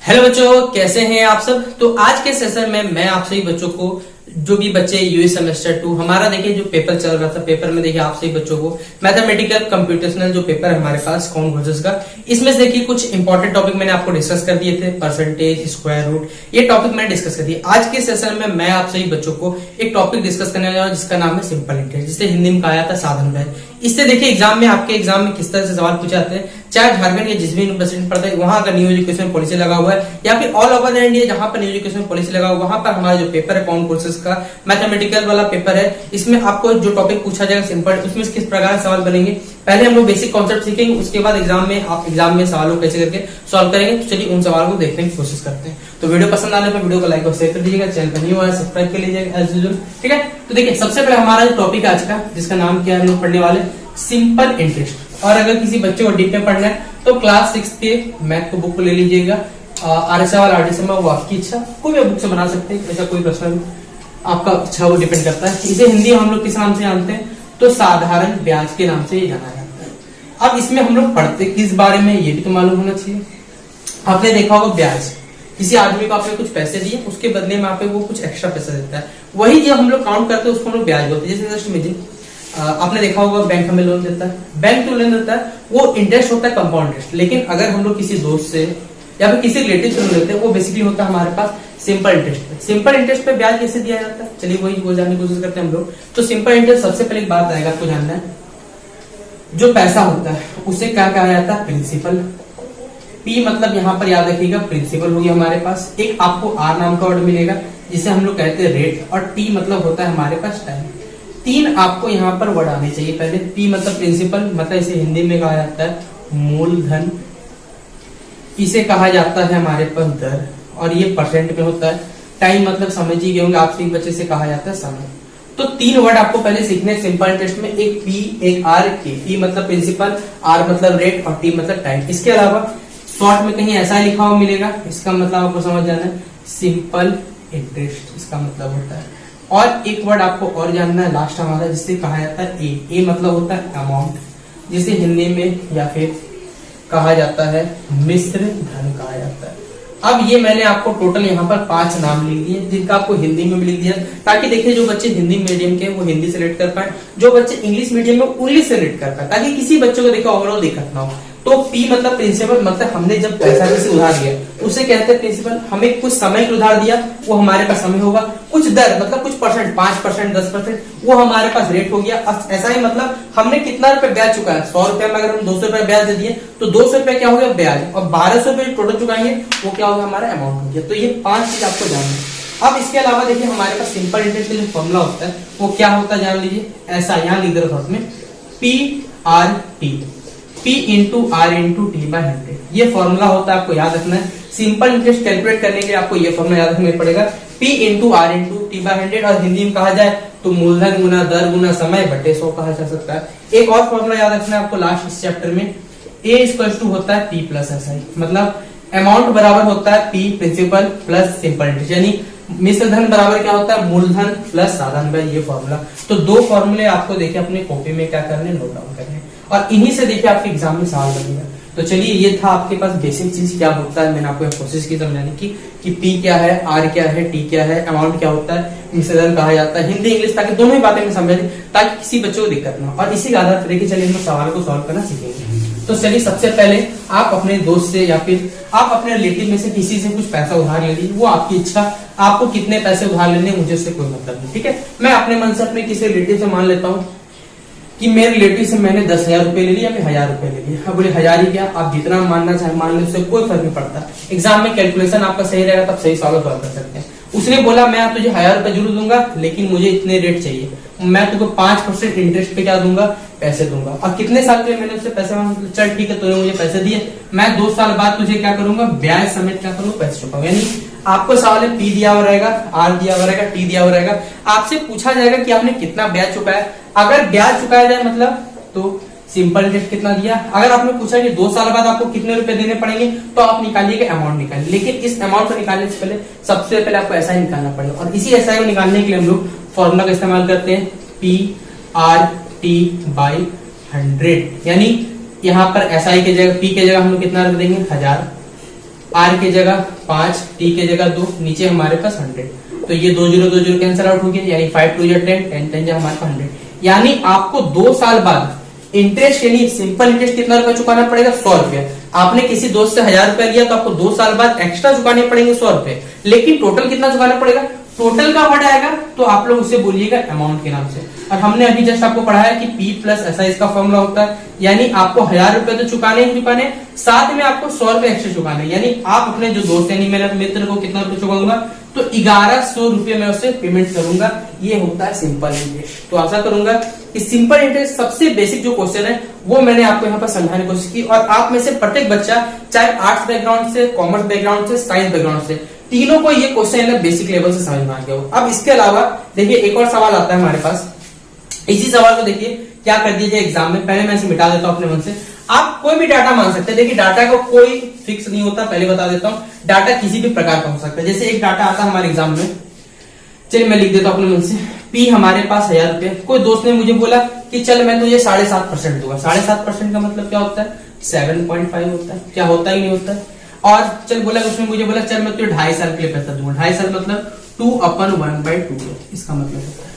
Hello बच्चों, कैसे हैं आप सब। तो आज के सेशन में मैं आप सभी बच्चों को, जो भी बच्चे यूएस सेमेस्टर 2 हमारा देखिए जो पेपर चल रहा था, पेपर में देखिए आप सभी बच्चों को मैथमेटिकल कंप्यूटेशनल जो पेपर है हमारे पास कॉमन कोर्सेज का, इसमें से देखिए कुछ इंपॉर्टेंट टॉपिक मैंने आपको डिस्कस कर दिए थे। परसेंटेज, स्क्वायर रूट, ये टॉपिक मैंने डिस्कस कर दिए। आज के सेशन में मैं आप सभी बच्चों को एक टॉपिक डिस्कस करने जा रहा हूं जिसका नाम है सिंपल इंटरेस्ट, जिसे हिंदी में कहा जाता है साधन ब्याज। इससे देखिए एग्जाम में, आपके एग्जाम में किस तरह से सवाल पूछे जाते हैं, चाहे झारखंड या जिस भी यूनिवर्सिटी में पढ़ता है वहां अगर न्यू एजुकेशन पॉलिसी लगा हुआ है, या फिर ऑल ओवर इंडिया जहां पर न्यू एजुकेशन पॉलिसी लगा हुआ है वहां पर हमारा जो पेपर है कॉमन कोर्सेज का मैथमेटिकल वाला पेपर है, इसमें आपको जो टॉपिक पूछा जाएगा सिंपल, उसमें किस प्रकार के सवाल बनेंगे। पहले हम लोग बेसिक कॉन्सेप्ट सीखेंगे, उसके बाद एग्जाम में आप एग्जाम में सवालों को कैसे करके सॉल्व करेंगे। तो चलिए उन सवालों को देखने की कोशिश करते हैं। तो वीडियो पसंद आने पर वीडियो को लाइक और शेयर कर दीजिएगा, चैनल पर न्यू है सब्सक्राइब कर लीजिएगा एज यूजुअल, ठीक है। तो देखिए सबसे पहले हमारा जो टॉपिक आज का, जिसका नाम क्या है, हम लोग पढ़ने वाले सिंपल इंटरेस्ट। और अगर किसी बच्चे को डीप में पढ़ना है तो क्लास 6 के मैथ को बुक को ले लीजिएगा, RSM RDSM वो आपकी इच्छा, कोई भी बुक से बना सकते हैं, ऐसा कोई प्रश्न आपका इच्छा वो डिपेंड करता है। इसे हिंदी हम लोग किस नाम से जानते हैं, तो साधारण ब्याज के नाम से ये जाना जाता है। अब इसमें हम लोग पढ़ते किस बारे में ये भी तो मालूम होना चाहिए। आपने देखा होगा ब्याज, किसी आदमी को आपने कुछ पैसे दिए, उसके बदले में आपको वो कुछ एक्स्ट्रा पैसा देता है, वही जब हम लोग काउंट करते हैं उसको हम लोग ब्याज बोलते हैं। जैसे जस्ट इमेजिन आपने देखा होगा बैंक हमें लोन देता है, बैंक जो लोन देता है वो इंटरेस्ट होता है कंपाउंड इंटरेस्ट। लेकिन अगर हम लोग किसी दोस्त से या फिर किसी रिलेटिव से लोन लेते हैं वो बेसिकली होता है हमारे पास सिंपल इंटरेस्ट पे। सिंपल इंटरेस्ट पे ब्याज कैसे दिया जाता है, चलिए वही वो जानने की कोशिश करते हैं हम लोग। तो सिंपल इंटरेस्ट सबसे पहले एक बात आएगा आपको जानना है, जो पैसा होता है उसे क्या कहा जाता है, प्रिंसिपल। पी मतलब यहाँ पर याद रखिएगा प्रिंसिपल हो गया हमारे पास। एक आपको आर नाम का वर्ड मिलेगा जिसे हम लोग कहते हैं रेट, और टी मतलब होता है हमारे पास टाइम। तीन आपको यहाँ पर वर्ड आने चाहिए। पहले पी मतलब प्रिंसिपल, मतलब इसे हिंदी में कहा जाता है मूलधन, इसे कहा जाता है हमारे पास दर, और ये परसेंट में होता है। टाइम मतलब समझ ही गए होंगे आप सभी बच्चे से कहा जाता है समय। तो तीन वर्ड आपको पहले सीखने सिंपल इंटरेस्ट में, एक पी, एक आर, एक टी। पी मतलब प्रिंसिपल, आर मतलब रेट और टी मतलब टाइम। इसके अलावा शॉर्ट में कहीं ऐसा लिखा हुआ मिलेगा, इसका मतलब आपको समझ जाना है सिंपल इंटरेस्ट, इसका मतलब होता है। और एक वर्ड आपको और जानना है लास्ट हमारा, जिसे कहा जाता है ए मतलब होता है अमाउंट, जिसे हिंदी में या फिर कहा जाता है मिश्र धन कहा जाता है। अब ये मैंने आपको टोटल यहाँ पर 5 नाम लिख दिए, जिनका आपको हिंदी में भी लिख दिया, ताकि देखिए जो बच्चे हिंदी मीडियम के वो हिंदी से रिलेट कर पाए, जो बच्चे इंग्लिश मीडियम में इंग्लिश से रिलेट कर पाए, ताकि किसी बच्चे को देखा ओवरऑल दिक्कत ना हो। तो पी मतलब प्रिंसिपल, मतलब हमने जब पैसा किसी उधार दिया उसे कहते हैं प्रिंसिपल। हमें कुछ समय के उधार दिया वो हमारे पास समय होगा। कुछ दर मतलब कुछ परसेंट, 5%, 10%, वो हमारे पास रेट हो गया। ऐसा ही मतलब हमने कितना रुपए ब्याज चुका है, 100 रुपए में अगर हम 200 रुपए ब्याज दे दिए तो 200 रुपए क्या हो गया ब्याज, और 1200 रुपए टोटल चुकाएंगे वो क्या होगा हमारा अमाउंट हो गया। तो ये 5 चीज आपको जानना है। अब इसके अलावा देखिए हमारे पास सिंपल इंटरेस्ट का जो फॉर्मूला होता है वो क्या होता है जान लीजिए, ऐसा यहाँ लिख दे रहा में PRT, P into R into T by 100, ये फॉर्मूला होता है, आपको याद रखना है। सिंपल इंटरेस्ट कैलकुलेट करने के लिए आपको ये फॉर्मूला याद रखना पड़ेगा, P into R into T by 100, और हिंदी में कहा जाए तो मूलधन गुना दर गुना समय बटे 100 कहा जा सकता है। एक और फॉर्मूला याद रखना है आपको लास्ट इस चैप्टर में, A इक्वल टू होता है P प्लस SI, मतलब अमाउंट बराबर होता है P principal plus simple interest, यानी मिश्र धन बराबर क्या होता है मूलधन प्लस साधन ब्याज, ये फॉर्मूला। तो 2 फॉर्मूले आपको देखिए अपने कॉपी में क्या करने, नोट डाउन करने, और इन्हीं से देखिए आपके एग्जाम में सवाल बनेगा। तो चलिए ये था आपके पास बेसिक चीज क्या होता है, मैंने आपको कोशिश की समझाने की कि P क्या है, R क्या है, T क्या है, अमाउंट क्या होता है, मिश्रण कहा जाता है, हिंदी इंग्लिश, ताकि दोनों ही बातें में समझ ताकि किसी बच्चे को दिक्कत ना हो। और इसी के आधार पर देखिए चलिए हम सवाल को सॉल्व करना सीखेंगे। तो चलिए सबसे पहले आप अपने दोस्त से या फिर आप अपने रिलेटिव में से किसी से कुछ पैसा उधार ले लीजिए, वो आपकी इच्छा, आपको कितने पैसे उधार लेने मुझे उससे कोई मतलब नहीं, ठीक है। मैं अपने मन से अपने किसी रिलेटिव से मान लेता हूँ कि मेरे रिलेटिव से मैंने 10,000 रुपए ले लिए या फिर 1,000 रुपए ले लिए। अब बोले 1,000 ही क्या, आप जितना मानना चाहे मान लो, उससे कोई फर्क नहीं पड़ता। एग्जाम में कैलकुलेशन आपका सही रहेगा तब सही सवाल सॉल्व कर सकते हैं। उसने बोला मैं तुझे 1,000 रुपए जरूर दूंगा लेकिन मुझे इतने रेट चाहिए, मैं तुझको 5% इंटरेस्ट पे क्या दूंगा, पैसे दूंगा। और कितने साल के मैंने उससे पैसे मांगे, चल ठीक है तूने मुझे पैसे दिए, मैं 2 साल बाद तुझे क्या करूंगा, ब्याज समेत क्या करूंगा, पैसे चुकाऊंगा। यानी आपको सवाल है P दिया हुआ रहेगा, R दिया हुआ रहेगा, T दिया हुआ रहेगा, आपसे पूछा जाएगा कि आपने कितना ब्याज चुकाया। अगर ब्याज चुकाया जाए मतलब तो सिंपल इंटरेस्ट कितना दिया। अगर आपने पूछा कि 2 साल बाद आपको कितने रुपए देने पड़ेंगे तो आप निकालिएगा अमाउंट निकालिए, लेकिन इस अमाउंट को निकालने से पहले सबसे पहले आपको SI निकालना पड़ेगा। और इसी SI को निकालने के लिए हम लोग फॉर्मूला का इस्तेमाल करते हैं PRT बाई 100, यानी यहाँ पर SI के जगह P के जगह हम लोग कितना रख देंगे 1000, आर की जगह 5, टी की जगह 2, नीचे हमारे पास 100। तो ये 2 0 कैंसिल आउट हो गया, यानी 5 2 10, 10 10 हमारे पास 100। यानी आपको 2 साल बाद इंटरेस्ट यानी सिंपल इंटरेस्ट कितना रुपया चुकाना पड़ेगा? 100 रुपया। आपने किसी दोस्त से 1000 रुपया लिया तो आपको 2 साल बाद एक्स्ट्रा चुकाने पड़ेंगे 100 रुपए, लेकिन टोटल कितना चुकाना पड़ेगा? टोटल का वर्ड आएगा तो आप लोग उसे बोलिएगा अमाउंट के नाम से। और हमने अभी जस्ट आपको पढ़ाया कि P प्लस ऐसा इसका फॉर्मूला होता है, यानी आपको 1000 रुपए तो चुकाने ही चुकाने, साथ में आपको 100 रुपए एक्स्ट्रा चुकाने। यानी आप अपने जो दोस्त यानी मेरे मित्र को कितना रुपए चुकाऊंगा? तो 1100 रुपए में उसे पेमेंट करूंगा। ये होता है सिंपल इंटरेस्ट। तो आशा करूंगा कि सिंपल इंटरेस्ट सबसे बेसिक जो क्वेश्चन है वो मैंने आपको यहाँ पर समझाने की कोशिश की। और आप में से प्रत्येक बच्चा, चाहे आर्ट्स बैकग्राउंड से, कॉमर्स बैकग्राउंड से, साइंस बैकग्राउंड से, तीनों को ये क्वेश्चन बेसिक लेवल से समझ में आ गया हो। अब इसके अलावा देखिए एक और सवाल आता है हमारे पास। इसी सवाल को देखिए क्या कर दीजिए एग्जाम में, पहले मैं इसे मिटा देता हूं अपने मन से। आप कोई भी डाटा मान सकते हैं। देखिए डाटा का कोई फिक्स नहीं होता, पहले बता देता हूं। डाटा किसी भी प्रकार का हो सकता है। जैसे एक डाटा आता है हमारे एग्जाम में, चलिए मैं लिख देता हूं अपने मन से। P हमारे पास 1000 रुपए, कोई दोस्त ने मुझे बोला कि चल मैं तुझे 7.5% दूंगा। 7.5% का मतलब क्या होता है? 7.5 होता है। क्या होता ही नहीं होता है। और चल बोला, उसने मुझे बोला चल मैं तुझे 2.5 साल के लिए पैसा दूंगा। 2.5 साल मतलब 2/1/2 इसका मतलब होता है।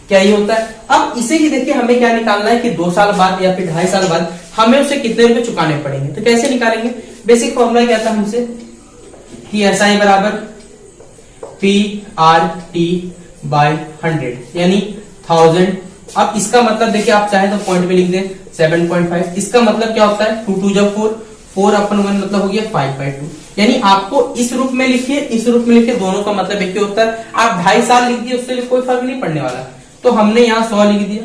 क्या ये होता है? अब इसे ही देखिए हमें क्या निकालना है कि 2 साल बाद या फिर 2.5 साल बाद हमें उसे कितने रुपए चुकाने पड़ेंगे। तो कैसे निकालेंगे? बेसिक फॉर्मूला क्या था हमसे कि SI बराबर PR/T/100 यानी 1000। अब इसका मतलब देखिए आप चाहे तो पॉइंट में लिख दें 7.5। इसका मतलब क्या होता है? 2 2 जब 4, 4/1 मतलब हो गया 5/2। यानी आपको इस रूप में लिखिए, इस रूप में लिखिए, दोनों का मतलब एक ही होता है। आप 2.5 साल लिख दिए, उससे कोई फर्क नहीं पड़ने वाला। तो हमने यहाँ 100 लिख दिया,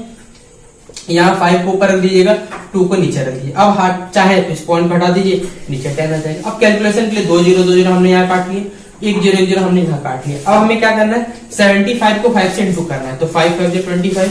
यहाँ 5 को ऊपर रख दीजिएगा, 2 को नीचे रख दीजिए। अब चाहे तो इस पॉइंट को हटा दीजिए, नीचे 10 आ जाएगा। अब कैलकुलेशन के लिए 2 0 2 0 हमने यहाँ काट लिए, 1 0 1 0 हमने यहाँ काट लिया। अब हमें क्या करना है? 75 को 5 से इंटू करना है। तो 5 5 25,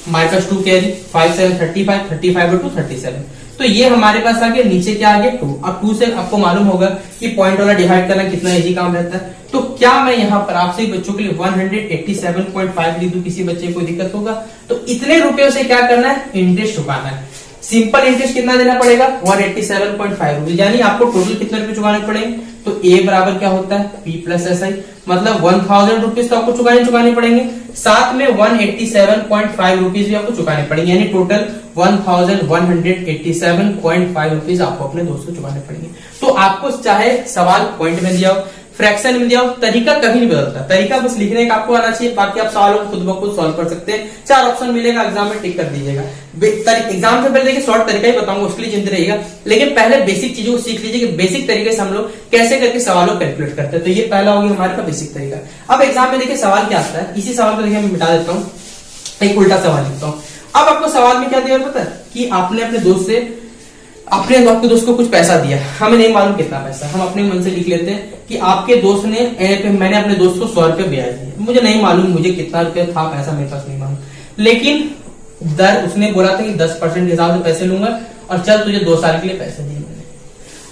हमारे पास 2 कैरी, 5 7 35, 35/2 37। तो ये हमारे पास आ गया, नीचे क्या आ गया? 2। अब 2 से आपको मालूम होगा कि पॉइंट वाला डिवाइड करना कितना इजी काम रहता है। तो क्या मैं यहाँ पर आपसे बच्चों के लिए 187.5 लिख दूं? किसी बच्चे को दिक्कत होगा? तो इतने रुपयों से क्या करना है? इंटरेस्ट चुकाना है। सिंपल इंटरेस्ट कितना देना पड़ेगा? 187.5 रुपीज। यानी आपको टोटल कितने रुपए चुकाने पड़ेंगे? तो A बराबर क्या होता है? P प्लस SI, मतलब 1000 रुपीज तो आपको चुकाने पड़ेंगे, साथ में 187.5 रुपीज भी आपको चुकाने पड़ेंगे। यानी टोटल 1187.5 रुपीज आपको अपने दोस्त को चुकाने पड़ेंगे। तो आपको चाहे सवाल पॉइंट में दिया हो, फ्रैक्शन में दिया हो, तरीका कभी नहीं बदलता। तरीका बस लिखने का आपको आना चाहिए, बाकी आप सवालों को खुद ब खुद सॉल्व कर सकते हैं। 4 ऑप्शन मिलेगा, एग्जाम में टिक कर दीजिएगा। एग्जाम से पहले देखिए शॉर्ट तरीका ही बताऊंगा, उसके लिए चिंतित रहिएगा। लेकिन पहले बेसिक चीजों को सीख लीजिए कि बेसिक तरीके से हम लोग कैसे करके सवालों को कैलकुलेट करते हैं। तो ये पहला हो गया हमारे पास बेसिक तरीका। अब एग्जाम में देखिए सवाल क्या आता है, इसी सवाल को देखिए मैं मिटा देता हूँ, एक उल्टा सवाल लिखता हूँ। अब आपको सवाल में क्या दिया पता है? कि आपने अपने दोस्त से, आपके दोस्त को कुछ पैसा दिया, हमें नहीं मालूम कितना पैसा, हम अपने मन से लिख लेते हैं कि आपके दोस्त ने, मैंने अपने दोस्त को 100 रुपए ब्याज दिया। मुझे नहीं मालूम मुझे कितना रुपया था पैसा, मेरे पास नहीं मालूम, लेकिन दर उसने बोला था कि 10% के हिसाब से पैसे लूंगा और चल तुझे 2 साल के लिए पैसे दिए मैंने।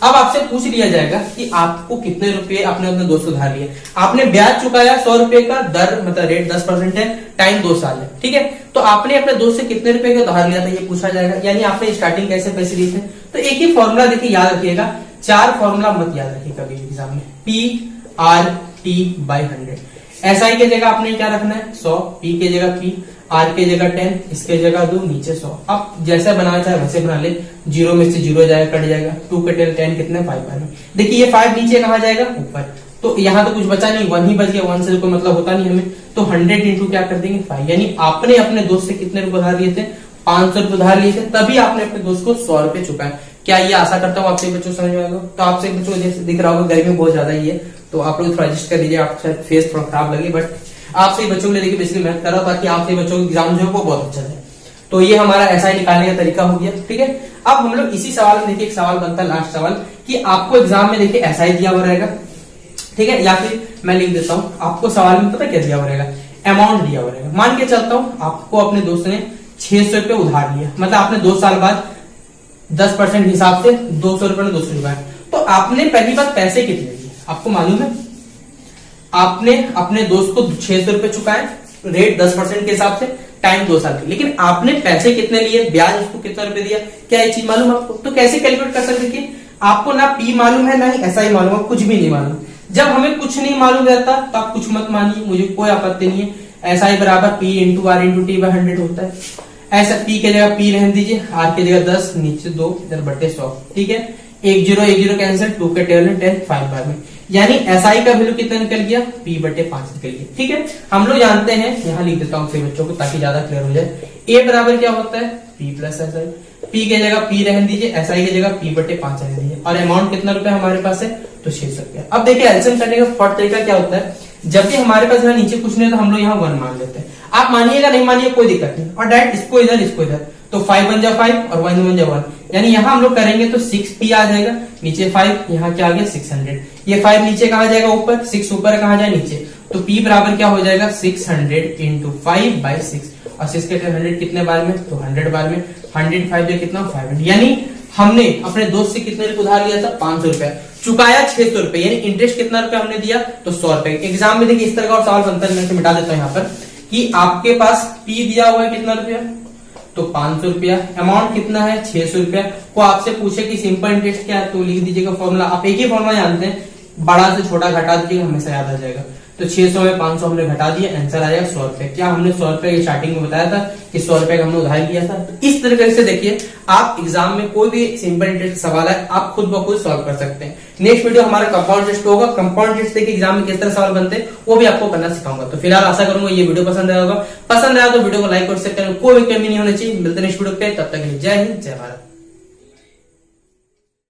अब आपसे पूछ लिया जाएगा कि आपको कितने रुपए आपने अपने दोस्त को उधार लिए। आपने ब्याज चुकाया 100 रुपए का, दर मतलब रेट 10% है, टाइम 2 साल है, ठीक है। तो आपने अपने दोस्त से कितने रुपए का उधार लिया था ये पूछा जाएगा। यानी आपने स्टार्टिंग कैसे पैसे लिए थे? तो एक ही फॉर्मूला देखिए याद रखिएगा, 4 फॉर्मूला मत याद रखिए कभी भी एग्जाम में। PR/T/100। SI के जगह आपने क्या रखना है? 100, P के जगह P, R के जगह 10, इसके जगह 2, नीचे 100। अब जैसा बनाना चाहे वैसे बना ले, 0 में से 0 जाएगा, कट जाएगा, 2 के 10 कितने? 5 आएंगे। देखिए ये 5 नीचे कहा जाएगा? ऊपर। तो यहाँ तो कुछ बचा नहीं, 1 ही बच गया, 1 से कोई मतलब होता नहीं हमें। तो 100 इंटू क्या कर देंगे? 5। यानी आपने अपने दोस्त से कितने रुपए उधार लिए थे? 500 रुपए उधार लिए थे, तभी आपने अपने दोस्त को 100 रुपए चुकाए। क्या ये आशा करता हूँ आपसे बच्चों समझ में आएगा? तो आपसे बच्चों को दिख रहा होगा गर्मी बहुत ज्यादा ही है, तो आप लोग थोड़ा एडजस्ट कर लीजिए। आपका फेस थोड़ा खराब लगे, बट आप सही बच्चों के लिए देखिए बेसिकली मेहनत कर रहा हूं ताकि आप सही बच्चों के एग्जाम जो है वो बहुत अच्छा जाए। तो ये हमारा SI निकालने का तरीका हो गया, ठीक है। अब हम लोग इसी सवाल में देखिए, एक सवाल बनता है लास्ट सवाल, कि आपको एग्जाम में देखिए SI दिया हुआ रहेगा, ठीक है, या फिर मैं लिख देता हूं, आपको सवाल में पता क्या दिया हुआ रहेगा? अमाउंट दिया हुआ रहेगा। मान के चलता हूं आपको अपने दोस्त ने 600 रुपए उधार लिया, मतलब आपने 2 साल बाद 10% हिसाब से 200 रुपए में 200 रुपए। तो आपने पहली बात पैसे कितने दिए आपको मालूम है? आपने अपने दोस्त को 600 रुपए चुकाए, रेट 10% के हिसाब से, टाइम 2 साल की, लेकिन आपने पैसे कितने लिए, ब्याज उसको कितना रुपए दिया, क्या ये चीज मालूम आपको? तो कैसे कैलकुलेट कर सकते कि आपको ना पी मालूम है ना ही ऐसा ही मालूम है, कुछ भी नहीं मालूम। जब हमें कुछ नहीं मालूम रहता तो आप कुछ मत मानिए, मुझे कोई आपत्ति नहीं है। ऐसा ही बराबर P into R into T by 100 होता है। ऐसा पी के जगह पी रहने दीजिए, आर की जगह 10, नीचे 2, इधर बटे 100। ठीक है, 1 0 कैंसिल, 2 के टेबल में 10, 5 बार में, यानी एसआई का वैल्यू कितना निकल गया, पी बटे 5 निकल गया। ठीक है, हम लोग जानते हैं, यहाँ लिख देता हूँ सभी बच्चों को ताकि ज्यादा क्लियर हो जाए। ए बराबर क्या होता है, P plus S I. P के जगह पी रहने दीजिए, एसआई की जगह पी बटे 5 रहने दीजिए, और अमाउंट कितना रुपया हमारे पास है, तो 600 रुपया। अब देखिए एलसीएम करने का फॉर्ट तरीका क्या होता है, जब भी हमारे पास यहाँ नीचे कुछ नहीं है तो हम लोग यहाँ 1 मान लेते हैं। आप मानिएगा नहीं मानिए कोई दिक्कत नहीं, और डायरेक्ट इसको इधर, तो 5 1 जा 5 और 1 1 जा 1, यानी यहाँ हम लोग करेंगे तो 6p आ जाएगा, नीचे 5, यहाँ क्या आ गया 600। ये 5 नीचे कहा जाएगा ऊपर, 6 ऊपर कहा जाए नीचे, तो p बराबर क्या हो जाएगा 600 इंटू 5 बाई 6, और 6 के 100 कितने बार में, तो 100 बार में, 100 5 जो कितना 500, यानी हमने अपने दोस्त से कितने उधार लिया था, 500 रुपया, चुकाया 600 रुपए, यानी इंटरेस्ट कितना रुपया हमने दिया, तो 100 रुपए। एग्जाम में देखिए इस तरह का और सवाल बनता है, मैं मिटा देता हूं यहाँ पर, कि आपके पास पी दिया हुआ है कितना रुपया, तो 500 रुपया, अमाउंट कितना है 600 रुपया, को आपसे पूछे कि सिंपल इंटरेस्ट क्या है, तो लिख दीजिएगा फॉर्मूला। आप एक ही फॉर्मूला जानते हैं, बड़ा से छोटा घटा दीजिएगा, हमेशा याद आ जाएगा। तो 600 में 500 हमने घटा दिया, आंसर आएगा 100 रुपए। क्या हमने 100 रुपए स्टार्टिंग में बताया था कि 100 रुपए का हमने उधार लिया था। तो इस तरीके से देखिए आप एग्जाम में कोई भी सिंपल इंटरेस्ट सवाल है आप खुद ब खुद सॉल्व कर सकते हैं। नेक्स्ट वीडियो हमारा कंपाउंड टेस्ट होगा, कंपाउंड टेस्ट देखिए एग्जाम में किस तरह सवाल बनते हैं वो भी आपको करना सिखाऊंगा। तो फिलहाल आशा करूंगा ये वीडियो पसंद आया होगा, पसंद आया तो वीडियो को लाइक और शेयर करें, कोई भी कमी नहीं होनी चाहिए। मिलते हैं नेक्स्ट वीडियो पे, तब तक के लिए जय हिंद जय भारत।